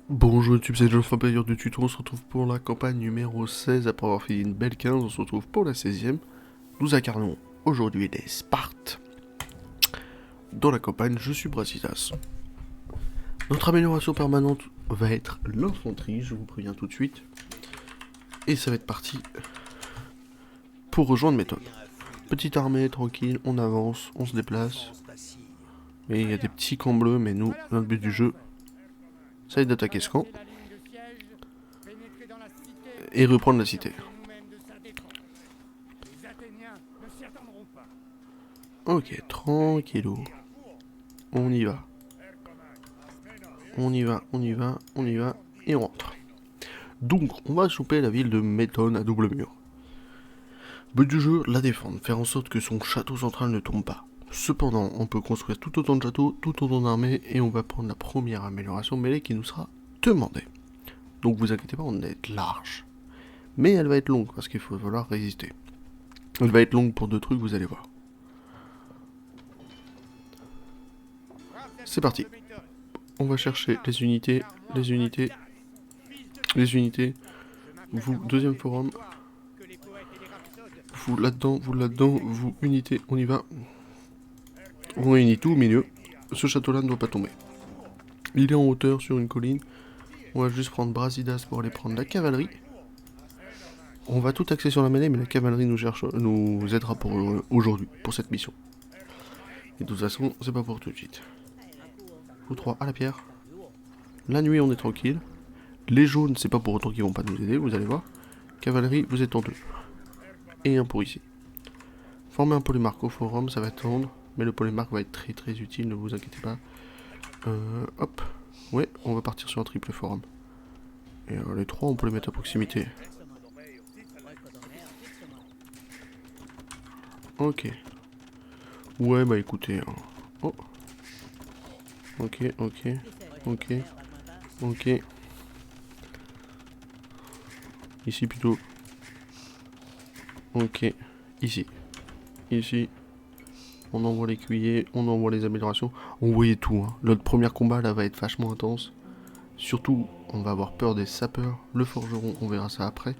Bonjour YouTube, c'est Geoffrey Player de Tuto, on se retrouve pour la campagne numéro 16, après avoir fait une belle 15, on se retrouve pour la 16e. Nous incarnons aujourd'hui les Spartes. Dans la campagne, je suis Brasidas. Notre amélioration permanente va être l'infanterie, je vous préviens tout de suite. Et ça va être parti pour rejoindre Méthode. Petite armée, tranquille, on avance, on se déplace. Mais il y a des petits camps bleus, mais nous, notre but du jeu, ça va être d'attaquer ce camp. Et reprendre la cité. Ok, tranquillou. On y va. On y va, on y va, on y va, et on rentre. Donc, on va choper la ville de Méthone à double mur. But du jeu, la défendre, faire en sorte que son château central ne tombe pas. Cependant, on peut construire tout autant de châteaux, tout autant d'armées, et on va prendre la première amélioration mêlée qui nous sera demandée. Donc vous inquiétez pas, on est large. Mais elle va être longue, parce qu'il faut falloir résister. Elle va être longue pour deux trucs, vous allez voir. C'est parti. On va chercher les unités, les unités, les unités. Vous, deuxième forum. Vous là-dedans, vous unité, on y va. On réunit tout au milieu. Ce château-là ne doit pas tomber. Il est en hauteur sur une colline. On va juste prendre Brasidas pour aller prendre la cavalerie. On va tout axer sur la mêlée, mais la cavalerie nous aidera pour aujourd'hui, pour cette mission. Et de toute façon, c'est pas pour tout de suite. Vous trois à la pierre. La nuit, on est tranquille. Les jaunes, c'est pas pour autant qu'ils vont pas nous aider, vous allez voir. Cavalerie, vous êtes en deux. Et un pour ici. Former un polémarque au forum, ça va tendre. Mais le polémarque va être très très utile, ne vous inquiétez pas. Hop. Ouais, on va partir sur un triple forum. Et les trois, on peut les mettre à proximité. Ok. Ouais, bah écoutez. Oh. Ok, ok. Ok. Ok. Ici plutôt. Ok. Ici. Ici. On envoie les cuillers, on envoie les améliorations. On voyait tout. Hein. Notre premier combat là va être vachement intense. Surtout, on va avoir peur des sapeurs. Le forgeron, on verra ça après.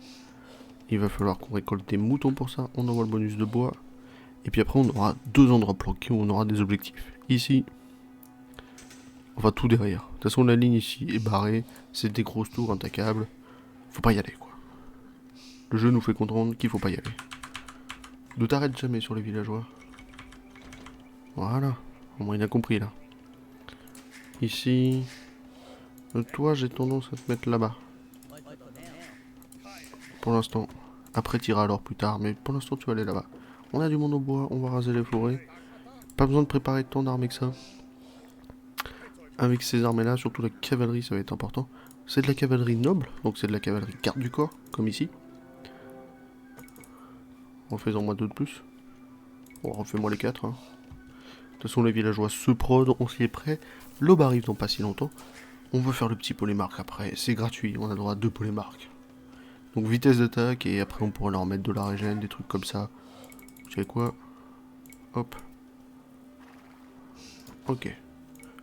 Il va falloir qu'on récolte des moutons pour ça. On envoie le bonus de bois. Et puis après, on aura deux endroits planqués où on aura des objectifs. Ici, enfin tout derrière. De toute façon, la ligne ici est barrée. C'est des grosses tours intaccables. Faut pas y aller, quoi. Le jeu nous fait comprendre qu'il faut pas y aller. Ne t'arrête jamais sur les villageois. Voilà. Au moins, il a compris, là. Ici. Toi, j'ai tendance à te mettre là-bas. Pour l'instant. Après, t'iras alors plus tard. Mais pour l'instant, tu vas aller là-bas. On a du monde au bois. On va raser les forêts. Pas besoin de préparer tant d'armées que ça. Avec ces armées-là, surtout la cavalerie, ça va être important. C'est de la cavalerie noble, donc c'est de la cavalerie garde du corps, comme ici. En faisant moi deux de plus. Bon, refais-moi les 4. Hein. De toute façon, les villageois se prodent, on s'y est prêt. L'aube arrive dans pas si longtemps. On veut faire le petit polémarque après, c'est gratuit, on a le droit à 2 polémarques. Donc vitesse d'attaque, et après on pourrait leur mettre de la régène, des trucs comme ça. Vous savez quoi? Hop. Ok.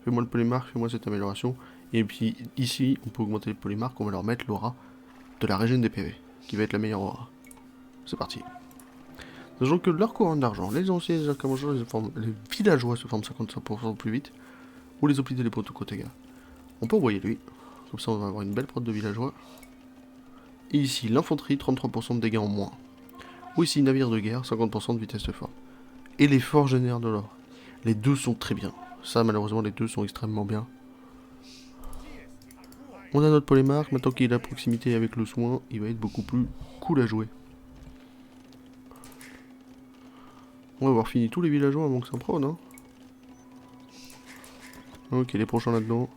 Fais-moi le polémarque, fais-moi cette amélioration. Et puis ici, on peut augmenter les polémarques, on va leur mettre l'aura de la régène des PV, qui va être la meilleure aura. C'est parti. Sachant que leur couronne d'argent, les anciens les villageois se forment 55% plus vite, ou les hôpitaux et les protocotega. On peut envoyer lui, comme ça on va avoir une belle prod de villageois. Et ici, l'infanterie, 33% de dégâts en moins. Ou ici, navire de guerre, 50% de vitesse de forme. Et les forts génèrent de l'or. Les deux sont très bien. Ça, malheureusement, les deux sont extrêmement bien. On a notre polémarque, maintenant qu'il est à proximité avec le soin, il va être beaucoup plus cool à jouer. On va avoir fini tous les villageois avant que ça prenne, hein. Ok, les prochains là-dedans.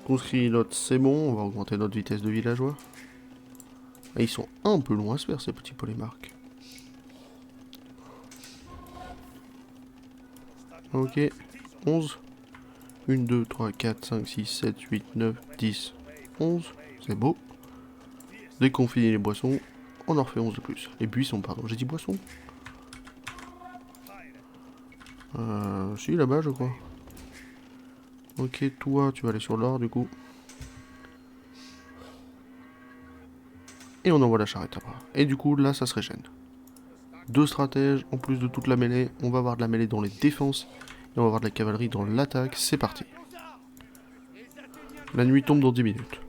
Conscrit l'autre, c'est bon, on va augmenter notre vitesse de villageois. Et ils sont un peu loin à se faire, ces petits polémarques. Ok, 11. 1, 2, 3, 4, 5, 6, 7, 8, 9, 10, 11. C'est beau. Dès qu'on finit les boissons, on en refait 11 de plus. Les buissons, pardon. J'ai dit boissons. Si, là-bas, je crois. Ok, toi, tu vas aller sur l'or, du coup. Et on envoie la charrette après. Et du coup, là, ça se régène. 2 stratèges, en plus de toute la mêlée. On va avoir de la mêlée dans les défenses. Et on va avoir de la cavalerie dans l'attaque. C'est parti. La nuit tombe dans 10 minutes.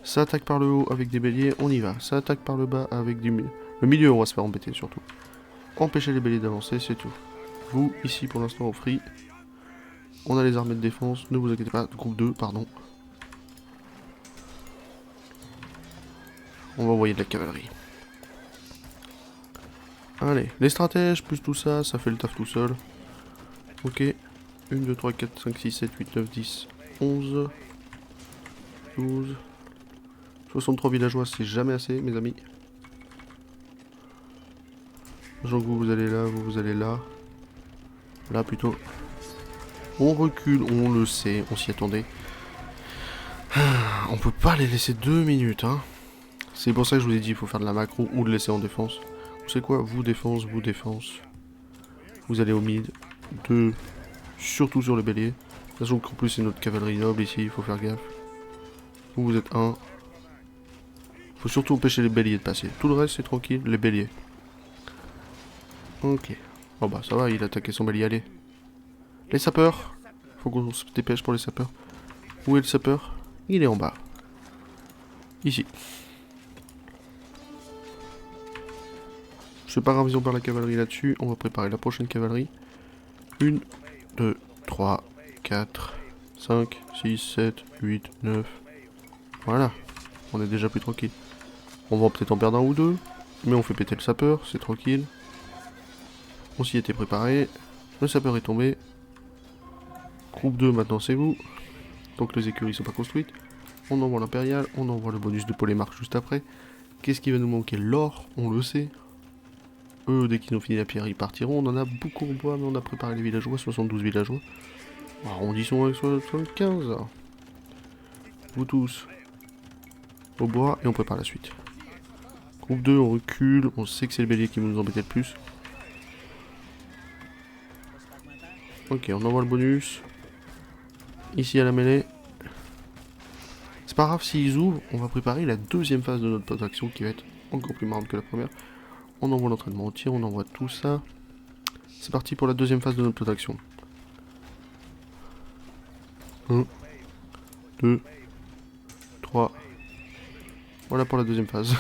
Ça attaque par le haut avec des béliers, on y va. Ça attaque par le bas avec du milieu. Le milieu, on va se faire embêter surtout. Empêcher les béliers d'avancer, c'est tout. Vous, ici, pour l'instant, au free. On a les armées de défense, ne vous inquiétez pas. Groupe 2, pardon. On va envoyer de la cavalerie. Allez, les stratèges, plus tout ça, ça fait le taf tout seul. Ok. 1, 2, 3, 4, 5, 6, 7, 8, 9, 10, 11, 12... 63 villageois, c'est jamais assez, mes amis. Sachant que vous allez là, vous allez là. Là, plutôt. On recule, on le sait, on s'y attendait. On peut pas les laisser 2 minutes, hein. C'est pour ça que je vous ai dit, il faut faire de la macro ou de laisser en défense. Vous savez quoi? Vous défense, vous défense. Vous allez au mid. 2, surtout sur le bélier. Sachant qu'en plus, c'est notre cavalerie noble ici, il faut faire gaffe. Vous êtes 1. Faut surtout empêcher les béliers de passer. Tout le reste, c'est tranquille, les béliers. Ok. Oh bah ça va, il a attaqué son bélier, allez. Les sapeurs. Faut qu'on se dépêche pour les sapeurs. Où est le sapeur? Il est en bas. Ici. C'est pas grave, ils ont pas la cavalerie là-dessus. On va préparer la prochaine cavalerie. 1, 2, 3, 4, 5, 6, 7, 8, 9. Voilà. On est déjà plus tranquille. On va peut-être en perdre un ou deux. Mais on fait péter le sapeur, c'est tranquille. On s'y était préparé. Le sapeur est tombé. Groupe 2, maintenant c'est vous. Donc les écuries sont pas construites. On envoie l'impérial, on envoie le bonus de polémarque juste après. Qu'est-ce qui va nous manquer? L'or, on le sait. Eux, dès qu'ils ont fini la pierre, ils partiront. On en a beaucoup en bois, mais on a préparé les villageois, 72 villageois. Arrondissons avec 75. Vous tous. Au bois, et on prépare la suite. Groupe 2, on recule. On sait que c'est le bélier qui nous embêtait le plus. Ok, on envoie le bonus. Ici à la mêlée. C'est pas grave s'ils ouvrent, on va préparer la deuxième phase de notre protection qui va être encore plus marrante que la première. On envoie l'entraînement au tir, on envoie tout ça. C'est parti pour la deuxième phase de notre protection. 1, 2, 3. Voilà pour la deuxième phase.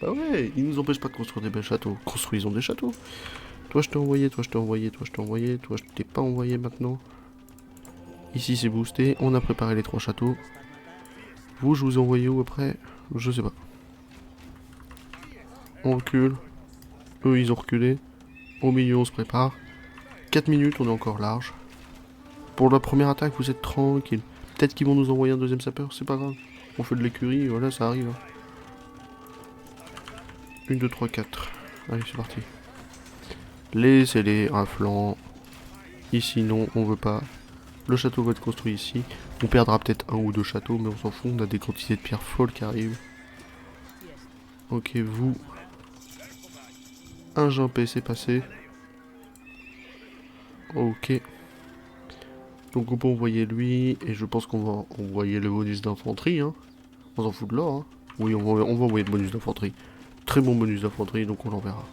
Bah ouais, ils nous empêchent pas de construire des belles châteaux. Construisons des châteaux. Toi je t'ai envoyé, toi je t'ai envoyé, toi je t'ai envoyé, toi je t'ai pas envoyé maintenant. Ici c'est boosté, on a préparé les 3 châteaux. Vous, je vous ai envoyé où après? Je sais pas. On recule. Eux, ils ont reculé. Au milieu, on se prépare. 4 minutes, on est encore large. Pour la première attaque, vous êtes tranquille. Peut-être qu'ils vont nous envoyer un deuxième sapeur, c'est pas grave. On fait de l'écurie, voilà, ça arrive. 1, 2, 3, 4. Allez, c'est parti. Laissez-les un flanc. Ici, non, on veut pas. Le château va être construit ici. On perdra peut-être 1 ou 2 châteaux, mais on s'en fout. On a des quantités de pierres folles qui arrivent. Ok, vous. Un jumpé, c'est passé. Ok. Donc on peut envoyer lui, et je pense qu'on va envoyer le bonus d'infanterie. Hein. On s'en fout de l'or. Hein. Oui, on va envoyer le bonus d'infanterie. Très bon bonus d'infanterie, donc on l'enverra.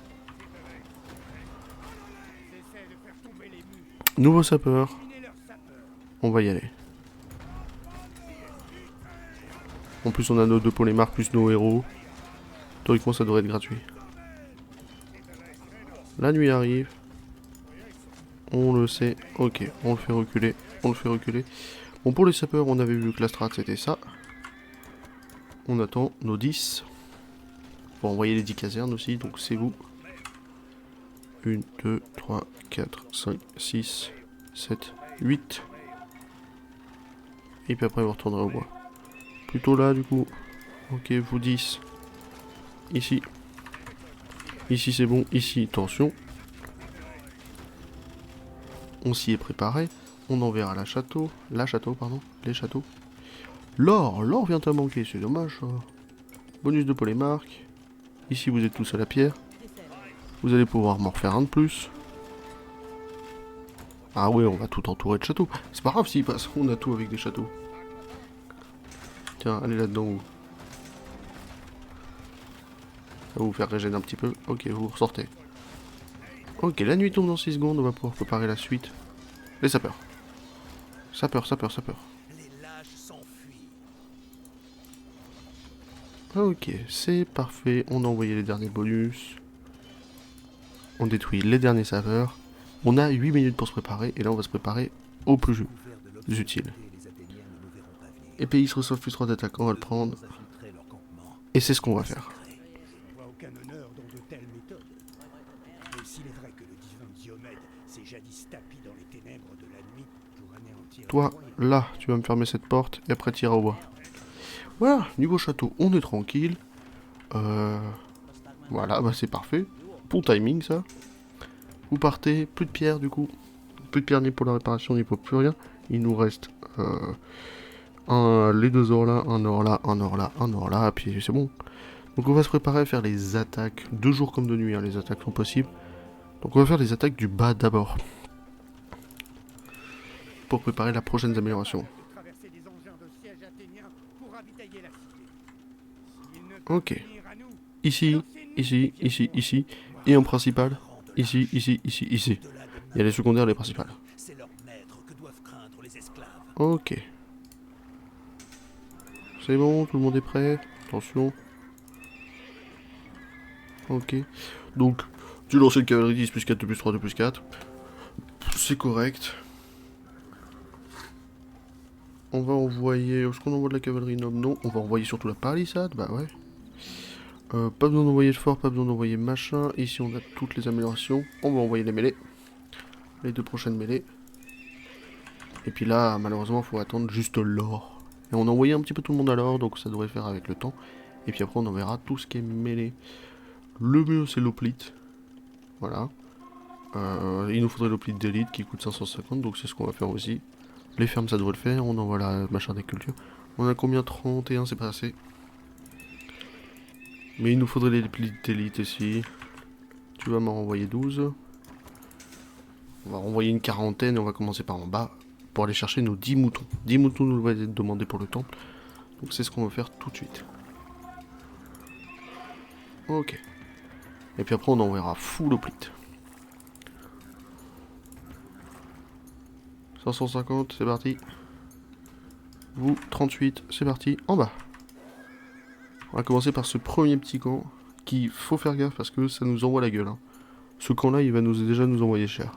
Nouveau sapeur. On va y aller. En plus on a nos 2 polémarques plus nos héros. Théoriquement ça devrait être gratuit. La nuit arrive. On le sait. Ok, on le fait reculer. On le fait reculer. Bon, pour les sapeurs, on avait vu que la strat c'était ça. On attend nos 10. On va envoyer les 10 casernes aussi, donc c'est vous. 1, 2, 3, 4, 5, 6, 7, 8. Et puis après, on retournera au bois. Plutôt là, du coup. Ok, vous 10. Ici. Ici, c'est bon. Ici, attention. On s'y est préparé. On enverra les châteaux, pardon. L'or vient à manquer, c'est dommage. Bonus de polémarque. Ici, vous êtes tous à la pierre. Vous allez pouvoir m'en refaire un de plus. Ah ouais, on va tout entourer de châteaux. C'est pas grave s'il passe, on a tout avec des châteaux. Tiens, allez là-dedans, vous. Ça va vous faire régénérer un petit peu. Ok, vous ressortez. Ok, la nuit tombe dans 6 secondes, on va pouvoir préparer la suite. Les sapeurs. Sapeurs, sapeurs, sapeurs. Ok, c'est parfait. On a envoyé les derniers bonus. On détruit les derniers sapeurs. On a 8 minutes pour se préparer. Et là, on va se préparer au plus utile. Épée, se reçoivent plus 3 d'attaque. On va le prendre. Et c'est ce qu'on va faire. Toi, là, tu vas me fermer cette porte et après tirer au bois. Voilà, niveau château, on est tranquille. Voilà, bah c'est parfait. Bon timing, ça. Vous partez, plus de pierre du coup. Plus de pierre ni pour la réparation, ni pour plus rien. Il nous reste les 2 ors là, un or là, un or là, un or là, et puis c'est bon. Donc on va se préparer à faire les attaques, de jour comme de nuit, hein, les attaques sont possibles. Donc on va faire les attaques du bas d'abord. Pour préparer la prochaine amélioration. Ok. Ici, ici, ici, ici. Et en principal, ici, ici, ici, ici. Il y a les secondaires et les principales. Ok. C'est bon, tout le monde est prêt. Attention. Ok. Donc, tu lances une cavalerie 10 plus 4, 2 plus 3, 2 plus 4. C'est correct. On va envoyer... Est-ce qu'on envoie de la cavalerie noble? Non. On va envoyer surtout la palissade. Bah ouais. Pas besoin d'envoyer le fort, pas besoin d'envoyer machin. Ici, on a toutes les améliorations. On va envoyer les mêlées. Les 2 prochaines mêlées. Et puis là, malheureusement, il faut attendre juste l'or. Et on a envoyé un petit peu tout le monde à l'or, donc ça devrait faire avec le temps. Et puis après, on enverra tout ce qui est mêlé. Le mieux, c'est l'hoplite. Voilà. Il nous faudrait l'hoplite d'élite qui coûte 550, donc c'est ce qu'on va faire aussi. Les fermes, ça devrait le faire. On envoie la machin des cultures. On a combien? 31, c'est pas assez. Mais il nous faudrait les hoplites d'élite ici. Tu vas m'en renvoyer 12. On va renvoyer une quarantaine et on va commencer par en bas. Pour aller chercher nos 10 moutons. 10 moutons nous va être demandé pour le temple. Donc c'est ce qu'on va faire tout de suite. Ok. Et puis après on enverra full hoplite. 550, c'est parti. Vous, 38, c'est parti. En bas. On va commencer par ce premier petit camp. Qui faut faire gaffe parce que ça nous envoie la gueule. Hein. Ce camp là il va déjà nous envoyer cher.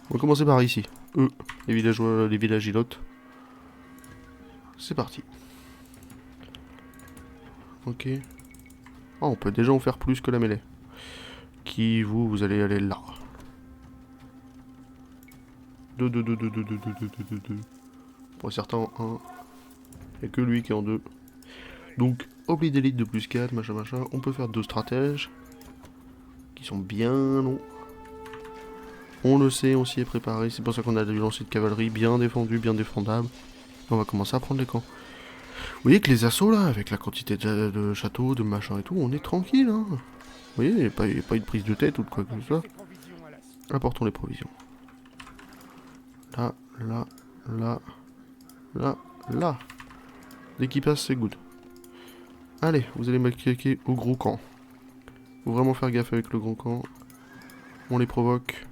On va commencer par ici. Eux, les villageois, les villagilotes. C'est parti. Ok. Ah, on peut déjà en faire plus que la mêlée. Qui, vous allez aller là. 2, 2, 2, 2, 2, 2, 2, 2, 2, 2, 2. Pour certains en 1. Il n'y a que lui qui est en 2. Donc, oubli d'élite de plus 4, machin, machin. On peut faire 2 stratèges. Qui sont bien longs. On le sait, on s'y est préparé. C'est pour ça qu'on a dû lancer de cavalerie bien défendu, bien défendable. On va commencer à prendre les camps. Vous voyez que les assauts là, avec la quantité de châteaux, de machin et tout, on est tranquille. Hein. Vous voyez, il n'y a pas eu de prise de tête ou de quoi que ce soit. Apportons les provisions. Là, là, là, là, là. Dès qu'il passe, c'est good. Allez, vous allez m'accueillir au gros camp. Faut vraiment faire gaffe avec le gros camp. On les provoque.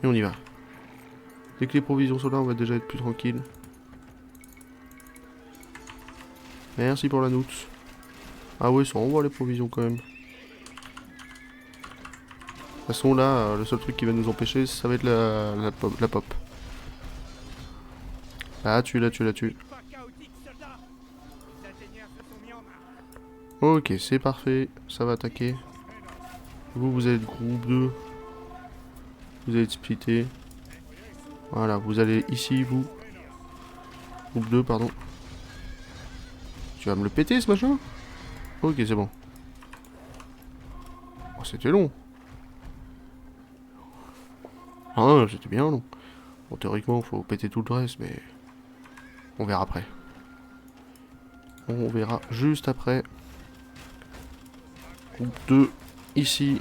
Et on y va. Dès que les provisions sont là, on va déjà être plus tranquille. Merci pour la noute. Ah ouais, ça envoie les provisions quand même. De toute façon là, le seul truc qui va nous empêcher, ça va être la pop. Là, tu. Ok, c'est parfait. Ça va attaquer. Vous allez être groupe 2. Vous allez être splitté. Voilà, vous allez ici, vous. Groupe 2, pardon. Tu vas me le péter, ce machin? Ok, c'est bon. Oh, c'était long. Ah, c'était bien long. Bon, théoriquement, faut péter tout le reste, mais... On verra après. On verra juste après. Groupe 2, ici.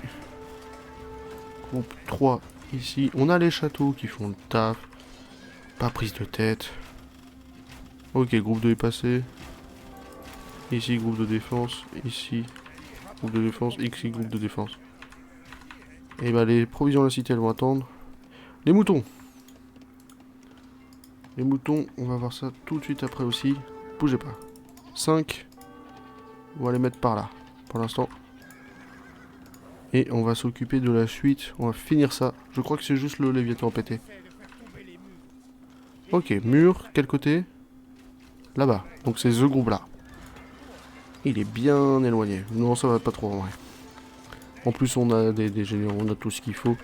Groupe 3, Ici, on a les châteaux qui font le taf. Pas prise de tête. Ok, groupe 2 est passé. Ici, groupe de défense. Ici, groupe de défense. Ici, groupe de défense. Et bah, les provisions de la cité, elles vont attendre. Les moutons. Les moutons, on va voir ça tout de suite après aussi. Bougez pas. 5. On va les mettre par là, pour l'instant. Et on va s'occuper de la suite. On va finir ça. Je crois que c'est juste le Léviathan pété. Ok, mur, quel côté? Là-bas. Donc c'est ce groupe-là. Il est bien éloigné. Non, ça va pas trop en vrai. En plus, on a des généraux, on a tout ce qu'il faut.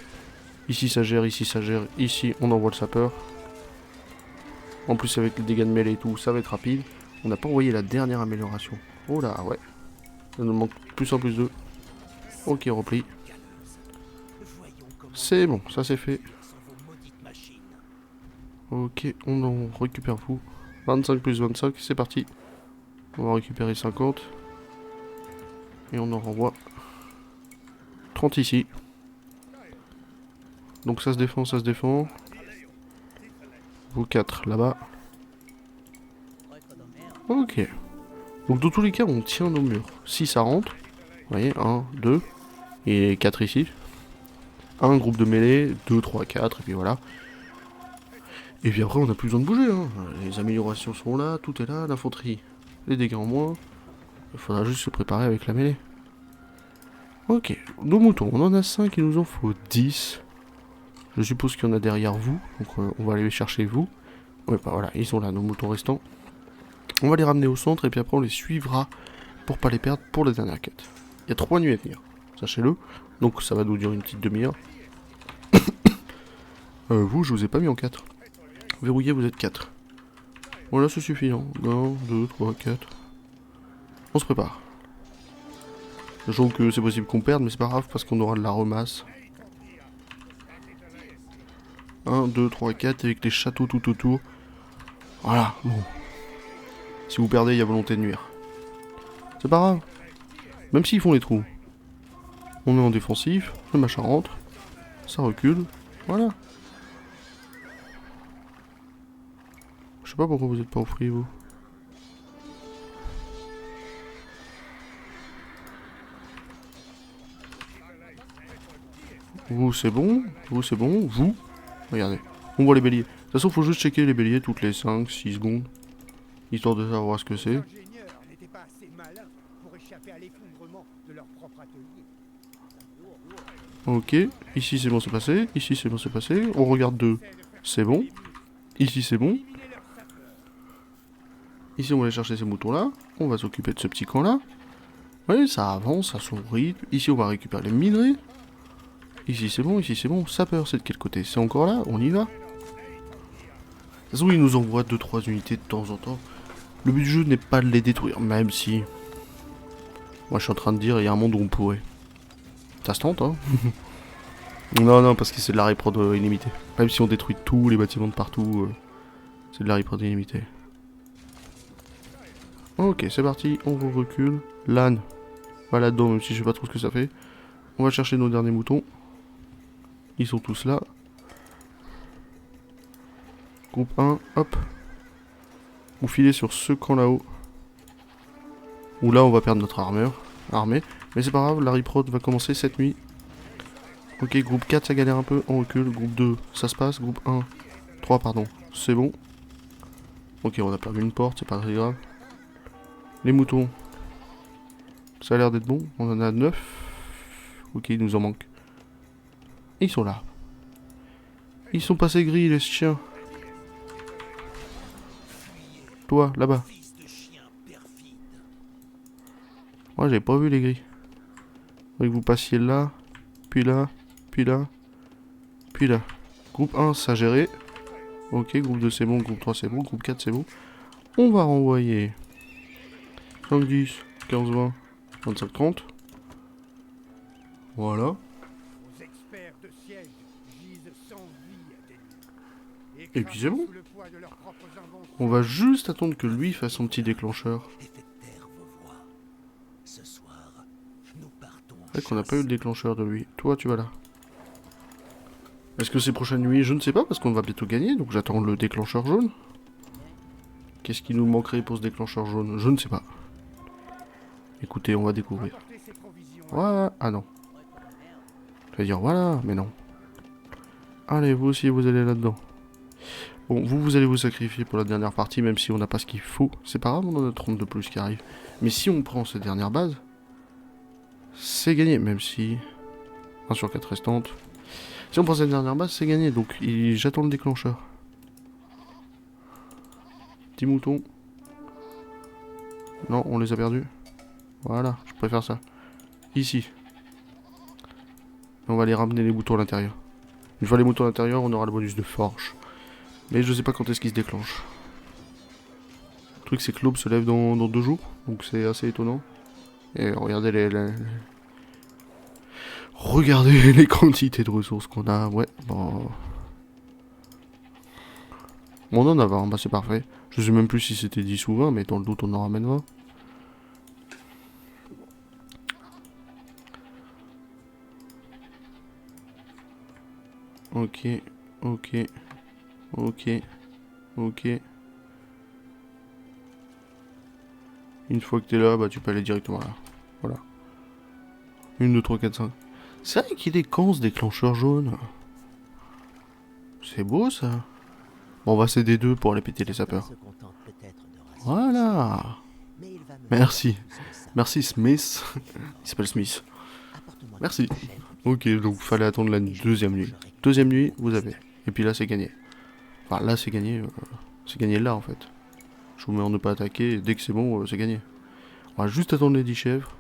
Ici, ça gère, ici, ça gère. Ici, on envoie le sapeur. En plus, avec les dégâts de mêlée et tout, ça va être rapide. On n'a pas envoyé la dernière amélioration. Oh là, ouais. Ça nous manque plus en plus de. Ok, repli. C'est bon, ça c'est fait. Ok, on en récupère vous. 25 plus 25, c'est parti. On va récupérer 50. Et on en renvoie 30 ici. Donc ça se défend, ça se défend. Vous 4 là-bas. Ok. Donc dans tous les cas, on tient nos murs. Si ça rentre, vous voyez, 1, 2, et 4 ici. Un groupe de mêlée, 2, 3, 4, et puis voilà. Et puis après, on n'a plus besoin de bouger. Hein. Les améliorations sont là, tout est là, l'infanterie, les dégâts en moins. Il faudra juste se préparer avec la mêlée. Ok, nos moutons, on en a 5, il nous en faut 10. Je suppose qu'il y en a derrière vous, donc on va aller les chercher vous. Ouais, bah voilà, ils sont là, nos moutons restants. On va les ramener au centre, et puis après on les suivra pour pas les perdre pour la dernière quête. Il y a 3 nuits à venir, sachez-le. Donc ça va nous durer une petite demi-heure. Vous, je vous ai pas mis en 4. Verrouillé, vous êtes 4. Voilà, c'est suffisant. 1, 2, 3, 4. On se prépare. Sachant que c'est possible qu'on perde, mais c'est pas grave parce qu'on aura de la remasse. 1, 2, 3, 4 avec les châteaux tout autour. Voilà, bon. Si vous perdez, il y a volonté de nuire. C'est pas grave. Même s'ils font les trous. On est en défensif, le machin rentre. Ça recule. Voilà. Je sais pas pourquoi vous êtes pas au free, vous. Vous, c'est bon. Vous, c'est bon. Vous, regardez. On voit les béliers. De toute façon, faut juste checker les béliers toutes les 5, 6 secondes. Histoire de savoir ce que c'est. Ok. Ici, c'est bon, c'est passé. Ici, c'est bon, c'est passé. On regarde 2. C'est bon. Ici, c'est bon. Ici, on va aller chercher ces moutons-là. On va s'occuper de ce petit camp-là. Oui, ça avance à son rythme. Ici, on va récupérer les minerais. Ici, c'est bon. Ici, c'est bon. Sapeur, c'est de quel côté? C'est encore là? On y va. De toute façon, il nous envoie 2-3 unités de temps en temps. Le but du jeu n'est pas de les détruire, même si... Moi, je suis en train de dire, il y a un monde où on pourrait. Ça se tente, hein. Non, non, parce que c'est de la reprod illimitée. Même si on détruit tous les bâtiments de partout, c'est de la reprod illimitée. Ok, c'est parti, on recule. L'âne va là-dedans, même si je sais pas trop ce que ça fait. On va chercher nos derniers moutons. Ils sont tous là. Groupe 1, hop. Vous filez sur ce camp là-haut. Où là, on va perdre notre armée. Mais c'est pas grave, la reprod va commencer cette nuit. Ok, groupe 4, ça galère un peu, on recule. Groupe 2, ça se passe. Groupe 1, 3, pardon, c'est bon. Ok, on a perdu une porte, c'est pas très grave. Les moutons, ça a l'air d'être bon. On en a 9. Ok, il nous en manque. Et ils sont là. Ils sont passés gris, les chiens. Toi, là-bas. Ouais, j'avais pas vu les gris. Faudrait que vous passiez là, puis là, puis là, puis là. Groupe 1, ça géré. Ok, groupe 2 c'est bon, groupe 3 c'est bon, groupe 4 c'est bon. On va renvoyer 5, 10, 15, 20, 25, 30. Voilà. Et puis c'est bon. On va juste attendre que lui fasse son petit déclencheur. C'est vrai qu'on n'a pas eu le déclencheur de lui. Toi, tu vas là. Est-ce que c'est prochaine nuit? Je ne sais pas, parce qu'on va bientôt gagner, donc j'attends le déclencheur jaune. Qu'est-ce qui nous manquerait pour ce déclencheur jaune? Je ne sais pas. Écoutez, on va découvrir. Voilà. Ah non. Je vais dire voilà, mais non. Allez, vous aussi, vous allez là-dedans. Bon, vous allez vous sacrifier pour la dernière partie, même si on n'a pas ce qu'il faut. C'est pas grave, on en a 30 de plus qui arrivent. Mais si on prend cette dernière base, c'est gagné, même si... 1 sur 4 restantes. Si on prend cette dernière base, c'est gagné, donc j'attends le déclencheur. Petit mouton. Non, on les a perdus. Voilà, je préfère ça. Ici. On va aller ramener les moutons à l'intérieur. Une fois les moutons à l'intérieur, on aura le bonus de forge. Mais je sais pas quand est-ce qu'il se déclenche. Le truc, c'est que l'aube se lève dans 2 jours, donc c'est assez étonnant. Et regardez regardez les quantités de ressources qu'on a. Ouais, bon... On en a 20, bah c'est parfait. Je sais même plus si c'était 10 ou 20, mais dans le doute, on en ramène 20. Ok, ok, ok, ok. Une fois que t'es là, bah tu peux aller directement là. Voilà. 1, 2, 3, 4, 5. C'est vrai qu'il est quand ce déclencheur jaune? C'est beau ça. Bon, on va céder 2 pour aller péter les sapeurs. Voilà. Merci. Merci Smith. Il s'appelle Smith. Merci. Ok, donc fallait attendre la deuxième nuit. Deuxième nuit, vous avez. Et puis là, c'est gagné. Enfin, là, c'est gagné. C'est gagné là, en fait. Je vous mets en ne pas attaquer. Et dès que c'est bon, c'est gagné. On va juste attendre les 10 chèvres.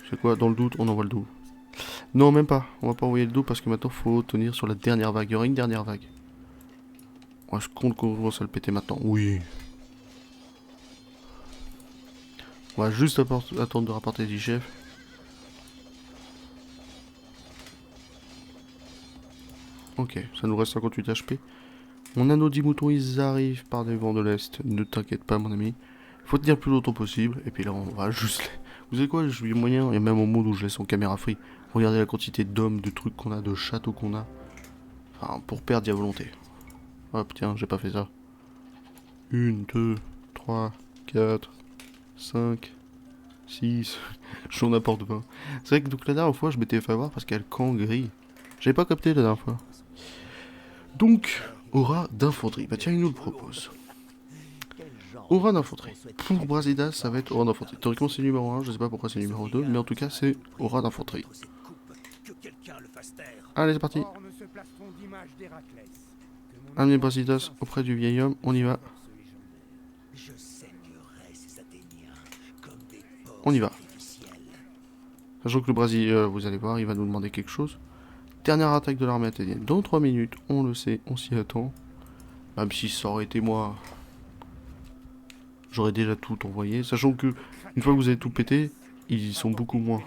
C'est quoi? Dans le doute, on envoie le dos. Non, même pas. On va pas envoyer le dos parce que maintenant, faut tenir sur la dernière vague. Il y aura une dernière vague. Je compte qu'on commence à le péter maintenant. Oui. On va juste attendre de rapporter 10 chefs. Ok, ça nous reste 58 HP. On a nos 10 moutons, ils arrivent par des vents de l'Est. Ne t'inquiète pas, mon ami. Faut tenir le plus longtemps possible. Et puis là, on va juste... Vous savez quoi, je suis moyen, et même au monde où je laisse en caméra free. Regardez la quantité d'hommes, de trucs qu'on a, de châteaux qu'on a. Enfin, pour perdre à volonté. Hop, tiens, j'ai pas fait ça. 1, 2, 3, 4, 5, 6. J'en apporte 20. C'est vrai que donc, la dernière fois, je m'étais fait avoir parce qu'elle camp gris. J'avais pas capté la dernière fois. Donc, aura d'infanterie. Bah tiens, il nous le propose. Aura d'infanterie. Pour Brasidas, ça va être aura d'infanterie. Théoriquement, c'est numéro 1, je sais pas pourquoi c'est numéro 2, mais en tout cas, c'est aura d'infanterie. Allez, c'est parti. Amenez Brasidas auprès du vieil homme, on y va. On y va. Sachant que le Brésil, vous allez voir, il va nous demander quelque chose. Dernière attaque de l'armée athénienne dans 3 minutes, on le sait, on s'y attend. Même si ça aurait été moi, j'aurais déjà tout envoyé. Sachant que, une fois que vous avez tout pété, ils sont beaucoup moins.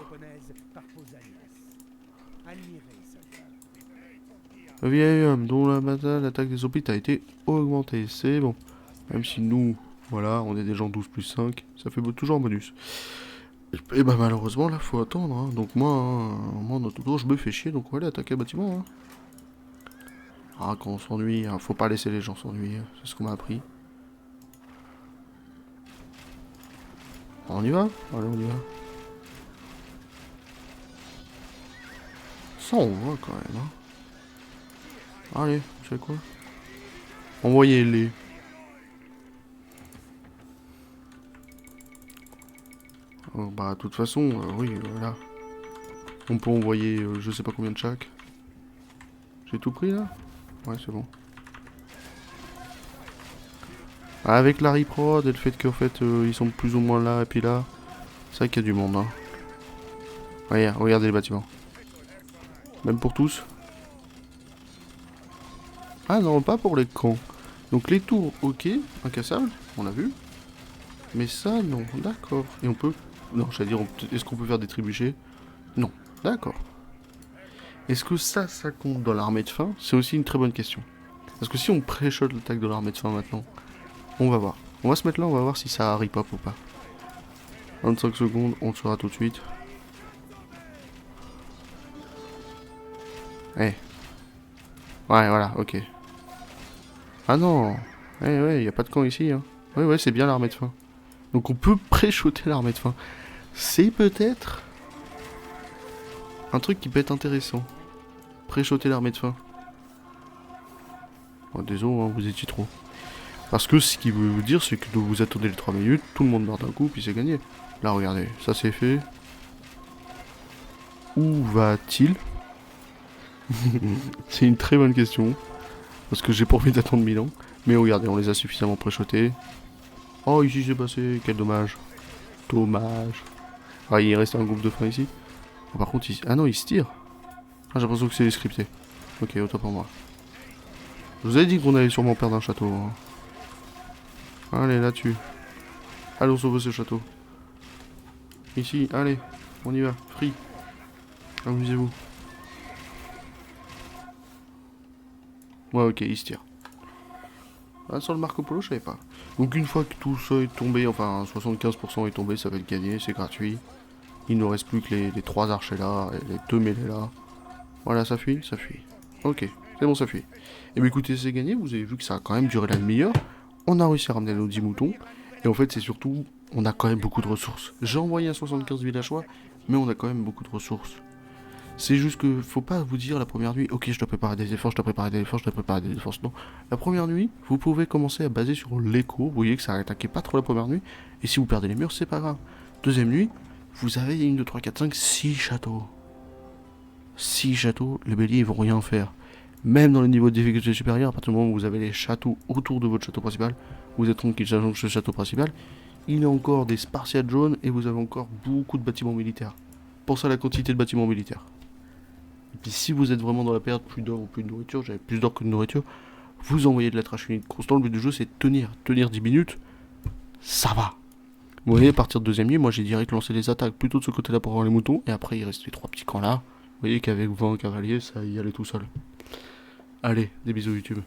Le vieil homme dont la bataille, l'attaque des hôpitaux a été augmentée, c'est bon. Même si nous, voilà, on est des gens 12 plus 5, ça fait toujours un bonus. Et bah malheureusement là faut attendre, hein. Donc moi notre tour je me fais chier, donc on va aller attaquer le bâtiment. Hein. Ah quand on s'ennuie, hein, faut pas laisser les gens s'ennuyer, c'est ce qu'on m'a appris. On y va? Allez on y va. Ça on voit quand même. Hein. Allez, vous savez quoi? Envoyez-les. Oh, bah de toute façon, oui voilà. On peut envoyer je sais pas combien de chaque. J'ai tout pris là? Ouais c'est bon. Avec la reprod et le fait qu'en fait ils sont plus ou moins là et puis là, c'est vrai qu'il y a du monde. Hein. Ouais, regardez les bâtiments. Même pour tous. Ah non, pas pour les camps. Donc les tours, ok, incassables, on l'a vu. Mais ça, non, d'accord. Et on peut... Non, j'allais dire, est-ce qu'on peut faire des trébuchets? Non, d'accord. Est-ce que ça compte dans l'armée de fin? C'est aussi une très bonne question. Parce que si on pré-shot l'attaque de l'armée de fin maintenant, on va voir. On va se mettre là, on va voir si ça arrive pas ou pas. 25 secondes, on le saura tout de suite. Eh. Ouais, voilà, ok. Ah non. Ouais, y a pas de camp ici, hein. Ouais, c'est bien l'armée de faim. Donc on peut pré-shotter l'armée de faim. C'est peut-être un truc qui peut être intéressant. Pré-shotter l'armée de faim. Oh, désolé, hein, vous étiez trop. Parce que ce qu'il veut vous dire, c'est que vous attendez les 3 minutes, tout le monde meurt d'un coup, puis c'est gagné. Là, regardez, ça c'est fait. Où va-t-il? C'est une très bonne question. Parce que j'ai pas envie d'attendre 1000 ans. Mais regardez, on les a suffisamment pré-shotés. Oh, ici c'est passé, quel dommage. Dommage. Ah, il reste un groupe de faim ici. Oh, par contre, ah non, il se tire. Ah, j'ai l'impression que c'est scripté. Ok, autant pour moi. Je vous avais dit qu'on allait sûrement perdre un château. Hein. Allez, là-dessus. Allons sauver ce château. Ici, allez, on y va. Free. Amusez-vous. Ouais, ok, il se tire. Ah, sur le Marco Polo, je savais pas. Donc une fois que tout ça est tombé, enfin 75% est tombé, ça va être gagné, c'est gratuit. Il ne reste plus que les 3 archers là, et les 2 mêlées là. Voilà, ça fuit, ça fuit. Ok, c'est bon, ça fuit. Et bien écoutez, c'est gagné, vous avez vu que ça a quand même duré la demi-heure. On a réussi à ramener nos 10 moutons. Et en fait, c'est surtout, on a quand même beaucoup de ressources. J'ai envoyé un 75 villageois, mais on a quand même beaucoup de ressources. C'est juste que faut pas vous dire la première nuit, ok, je dois préparer des efforts, je dois préparer des efforts, je dois préparer des efforts. Non. La première nuit, vous pouvez commencer à baser sur l'écho. Vous voyez que ça attaquait pas trop la première nuit. Et si vous perdez les murs, c'est pas grave. Deuxième nuit, vous avez 1, 2, 3, 4, 5, 6 châteaux. 6 châteaux, les béliers ils vont rien faire. Même dans le niveau de difficulté supérieur, à partir du moment où vous avez les châteaux autour de votre château principal, vous êtes tranquille, sachant que ce château principal, il y a encore des spartiates jaunes et vous avez encore beaucoup de bâtiments militaires. Pensez à la quantité de bâtiments militaires. Et puis si vous êtes vraiment dans la période plus d'or ou plus de nourriture, j'avais plus d'or que de nourriture, vous envoyez de la trash unit constant. Le but du jeu c'est de tenir 10 minutes, ça va. Vous voyez, à partir de deuxième nuit, moi j'ai direct lancé les attaques plutôt de ce côté-là pour avoir les moutons, et après il reste les 3 petits camps là. Vous voyez qu'avec 20 cavaliers, ça y allait tout seul. Allez, des bisous YouTube.